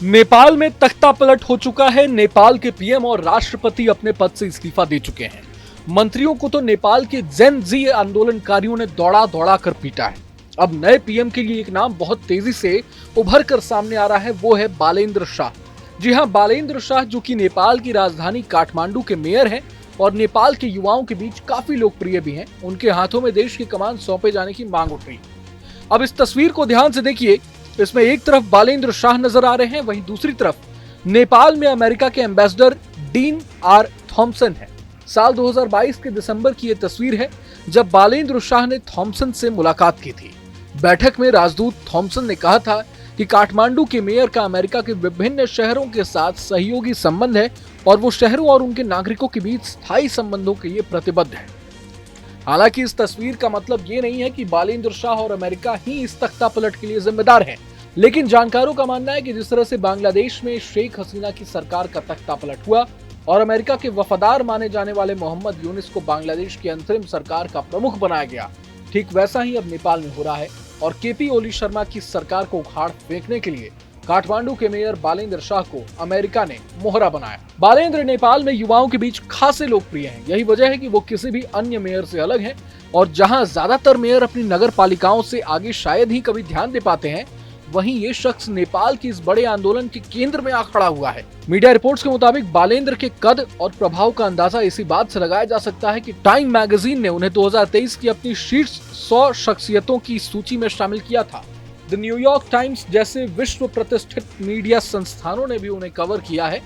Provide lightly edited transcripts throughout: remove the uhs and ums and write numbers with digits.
नेपाल में तख्ता पलट हो चुका है। नेपाल के पीएम और राष्ट्रपति अपने पद से इस्तीफा दे चुके हैं। मंत्रियों को तो नेपाल के जेन जी आंदोलनकारियों ने दौड़ा दौड़ा कर पीटा है। अब नए पीएम के लिए एक नाम बहुत तेजी से उभर कर सामने आ रहा है, वो है बालेंद्र शाह। जी हां, बालेंद्र शाह जो कि नेपाल की राजधानी काठमांडू के मेयर हैं और नेपाल के युवाओं के बीच काफी लोकप्रिय भी हैं। उनके हाथों में देश की कमान सौंपे जाने की मांग उठ रही है। अब इस तस्वीर को ध्यान से देखिए। इसमें एक तरफ बालेंद्र शाह नजर आ रहे हैं, वहीं दूसरी तरफ नेपाल में अमेरिका के एम्बेसडर डीन आर थॉम्सन है। साल 2022 के दिसंबर की यह तस्वीर है जब बालेंद्र शाह ने थॉम्सन से मुलाकात की थी। बैठक में राजदूत थॉम्सन ने कहा था कि काठमांडू के मेयर का अमेरिका के विभिन्न शहरों के साथ सहयोगी संबंध है और वो शहरों और उनके नागरिकों के बीच स्थायी संबंधों के लिए प्रतिबद्ध है। हालांकि इस तस्वीर का मतलब ये नहीं है कि बालेंद्र शाह और अमेरिका ही इस तख्ता पलट के लिए जिम्मेदार हैं, लेकिन जानकारों का मानना है कि जिस तरह से बांग्लादेश में शेख हसीना की सरकार का तख्ता पलट हुआ और अमेरिका के वफादार माने जाने वाले मोहम्मद यूनिस को बांग्लादेश की अंतरिम सरकार का प्रमुख बनाया गया, ठीक वैसा ही अब नेपाल में हो रहा है। और केपी ओली शर्मा की सरकार को उखाड़ फेंकने के लिए काठमांडू के मेयर बालेंद्र शाह को अमेरिका ने मोहरा बनाया। बालेंद्र नेपाल में युवाओं के बीच खासे लोकप्रिय हैं। यही वजह है कि वो किसी भी अन्य मेयर से अलग हैं और जहां ज्यादातर मेयर अपनी नगर पालिकाओं से आगे शायद ही कभी ध्यान दे पाते हैं, वहीं ये शख्स नेपाल की इस बड़े आंदोलन के केंद्र में आ खड़ा हुआ है। मीडिया रिपोर्ट्स के मुताबिक बालेंद्र के कद और प्रभाव का अंदाजा इसी बात से लगाया जा सकता है कि टाइम मैगजीन ने उन्हें 2023 की अपनी शीर्ष 100 शख्सियतों की सूची में शामिल किया था। द न्यूयॉर्क टाइम्स जैसे विश्व प्रतिष्ठित मीडिया संस्थानों ने भी उन्हें कवर किया है।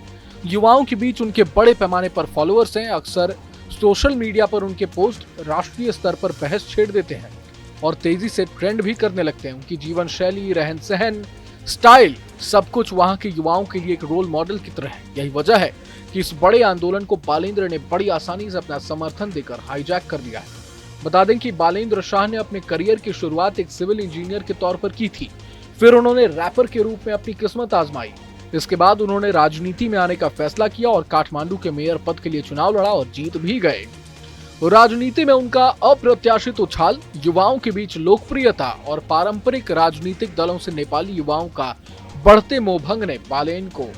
युवाओं के बीच उनके बड़े पैमाने पर फॉलोअर्स हैं। अक्सर सोशल मीडिया पर उनके पोस्ट राष्ट्रीय स्तर पर बहस छेड़ देते हैं और तेजी से ट्रेंड भी करने लगते हैं। उनकी जीवन शैली, रहन सहन, स्टाइल, सब कुछ वहां के युवाओं के लिए एक रोल मॉडल की तरह है। यही वजह है कि इस बड़े आंदोलन को बालेंद्र ने बड़ी आसानी से अपना समर्थन देकर हाईजैक कर लिया है। बता दें कि बालेंद्र शाह ने अपने करियर की शुरुआत एक सिविल इंजीनियर के तौर पर की थी। फिर उन्होंने रैपर के रूप में अपनी किस्मत आजमाई। इसके बाद उन्होंने राजनीति में आने का फैसला किया और काठमांडू के मेयर पद के लिए चुनाव लड़ा और जीत भी गए। राजनीति में उनका अप्रत्याशित उछाल, युवाओं के बीच लोकप्रियता और पारंपरिक राजनीतिक दलों से नेपाली युवाओं का बढ़ते मोहभंग ने बालेंद्र को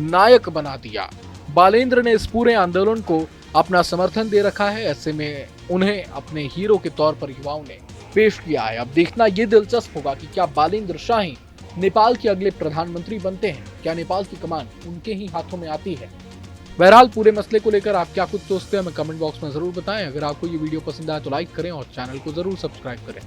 नायक बना दिया। बालेंद्र ने इस पूरे आंदोलन को अपना समर्थन दे रखा है। ऐसे में उन्हें अपने हीरो के तौर पर युवाओं ने पेश किया है। अब देखना ये दिलचस्प होगा कि क्या बालेंद्र शाह ही नेपाल के अगले प्रधानमंत्री बनते हैं। क्या नेपाल की कमान उनके ही हाथों में आती है। बहरहाल पूरे मसले को लेकर आप क्या कुछ सोचते हैं हमें कमेंट बॉक्स में जरूर बताएं। अगर आपको ये वीडियो पसंद आया तो लाइक करें और चैनल को जरूर सब्सक्राइब करें।